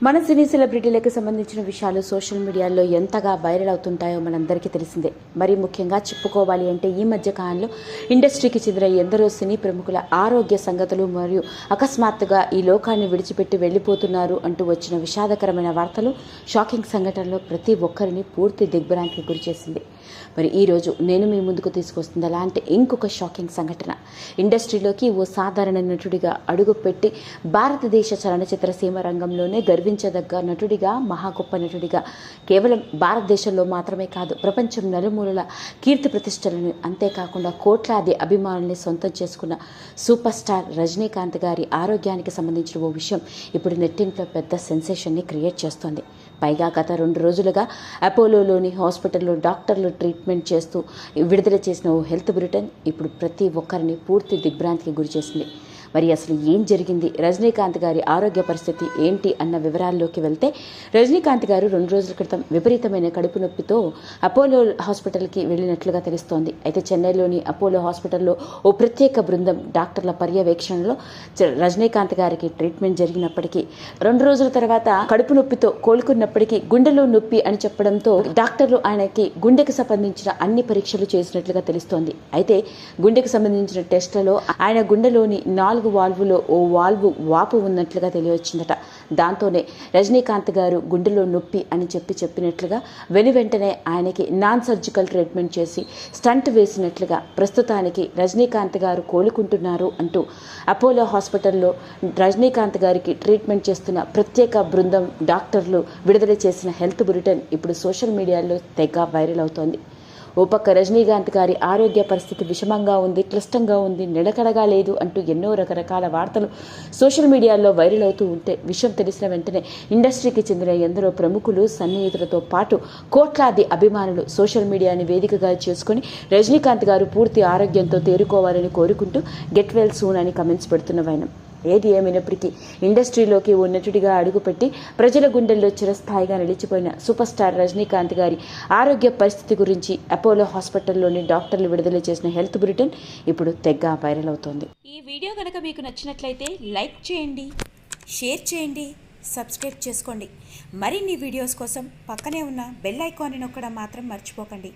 మన సినీ సెలబ్రిటీలకు సంబంధించిన విషయాలు సోషల్ మీడియాలో ఎంతగా వైరల్ అవుతుంటాయో మనందరికీ తెలిసిందే. మరి ముఖ్యంగా చెప్పుకోవాలి అంటే ఈ మధ్య కాలంలో ఇండస్ట్రీకి చెందిన ఎందరో సినీ ప్రముఖుల ఆరోగ్య సంగతులు మరియు అకస్మాత్తుగా ఈ లోకాన్ని విడిచిపెట్టి వెళ్ళిపోతున్నారు అంటూ వచ్చిన విషాదకరమైన వార్తలు, షాకింగ్ సంఘటనలో ప్రతి ఒక్కరిని పూర్తి దిగ్భ్రాంతికి గురిచేసింది. మరి ఈరోజు నేను మీ ముందుకు తీసుకొస్తుంది అలాంటి ఇంకొక షాకింగ్ సంఘటన. ఇండస్ట్రీలోకి ఓ సాధారణ నటుడిగా అడుగుపెట్టి భారతదేశ చలనచిత్ర సీమ రంగంలోనే గర్వించదగ్గ నటుడిగా, మహా గొప్ప నటుడిగా కేవలం భారతదేశంలో మాత్రమే కాదు ప్రపంచం నలుమూలల కీర్తి ప్రతిష్టలను, అంతేకాకుండా కోట్లాది అభిమానుల్ని సొంతం చేసుకున్న సూపర్ స్టార్ రజనీకాంత్ గారి ఆరోగ్యానికి సంబంధించిన ఓ విషయం ఇప్పుడు నెట్టింట్లో పెద్ద సెన్సేషన్ని క్రియేట్ చేస్తోంది. పైగా గత 2 రోజులుగా అపోలోలోని హాస్పిటల్లో డాక్టర్లు ట్రీట్మెంట్ చేస్తూ విడుదల చేసిన ఓ హెల్త్ బులెటిన్ ఇప్పుడు ప్రతి ఒక్కరిని పూర్తి దిగ్భ్రాంతికి గురిచేసింది. మరి అసలు ఏం జరిగింది, రజనీకాంత్ గారి ఆరోగ్య పరిస్థితి ఏంటి అన్న వివరాల్లోకి వెళ్తే, రజనీకాంత్ గారు 2 రోజుల క్రితం విపరీతమైన కడుపు నొప్పితో అపోలో హాస్పిటల్కి వెళ్ళినట్లుగా తెలుస్తోంది. అయితే చెన్నైలోని అపోలో హాస్పిటల్లో ఓ ప్రత్యేక బృందం డాక్టర్ల పర్యవేక్షణలో రజనీకాంత్ గారికి ట్రీట్మెంట్ జరిగినప్పటికీ 2 రోజుల తర్వాత కడుపు నొప్పితో కోలుకున్నప్పటికీ గుండెలో నొప్పి అని చెప్పడంతో డాక్టర్లు ఆయనకి గుండెకు సంబంధించిన అన్ని పరీక్షలు చేసినట్లుగా తెలుస్తోంది. అయితే గుండెకు సంబంధించిన టెస్టులలో ఆయన గుండెలోని 4 వాల్వులో ఓ వాల్వు వాపు ఉన్నట్లుగా తెలియవచ్చిందట. దాంతోనే రజనీకాంత్ గారు గుండెలో నొప్పి అని చెప్పినట్లుగా వెంటనే ఆయనకి నాన్ సర్జికల్ ట్రీట్మెంట్ చేసి స్టంట్ వేసినట్లుగా ప్రస్తుతానికి రజనీకాంత్ గారు కోలుకుంటున్నారు అంటూ అపోలో హాస్పిటల్లో రజనీకాంత్ గారికి ట్రీట్మెంట్ చేస్తున్న ప్రత్యేక బృందం డాక్టర్లు విడుదల చేసిన హెల్త్ బులెటిన్ ఇప్పుడు సోషల్ మీడియాలో తెగ వైరల్ అవుతోంది. ఓ పక్క రజనీకాంత్ గారి ఆరోగ్య పరిస్థితి విషమంగా ఉంది, క్లిష్టంగా ఉంది, నిలకడగా లేదు అంటూ ఎన్నో రకరకాల వార్తలు సోషల్ మీడియాలో వైరల్ అవుతూ ఉంటే, విషయం తెలిసిన వెంటనే ఇండస్ట్రీకి చెందిన ఎందరో ప్రముఖులు, సన్నిహితులతో పాటు కోట్లాది అభిమానులు సోషల్ మీడియాని వేదికగా చేసుకుని రజనీకాంత్ గారు పూర్తి ఆరోగ్యంతో తేరుకోవాలని కోరుకుంటూ గెట్ వెల్ సూన్ అని కమెంట్స్ పెడుతున్న వైనం. ఏది ఏమైనప్పటికీ ఇండస్ట్రీలోకి ఓ నటుడిగా అడుగుపెట్టి ప్రజల గుండెల్లో చిరస్థాయిగా నిలిచిపోయిన సూపర్ స్టార్ రజనీకాంత్ గారి ఆరోగ్య పరిస్థితి గురించి అపోలో హాస్పిటల్లోని డాక్టర్లు విడుదల చేసిన హెల్త్ బులెటిన్ ఇప్పుడు తెగ వైరల్ అవుతోంది. ఈ వీడియో కనుక మీకు నచ్చినట్లయితే లైక్ చేయండి, షేర్ చేయండి, సబ్స్క్రైబ్ చేసుకోండి. మరిన్ని వీడియోస్ కోసం పక్కనే ఉన్న బెల్ ఐకాన్ని నొక్కడం మాత్రం మర్చిపోకండి.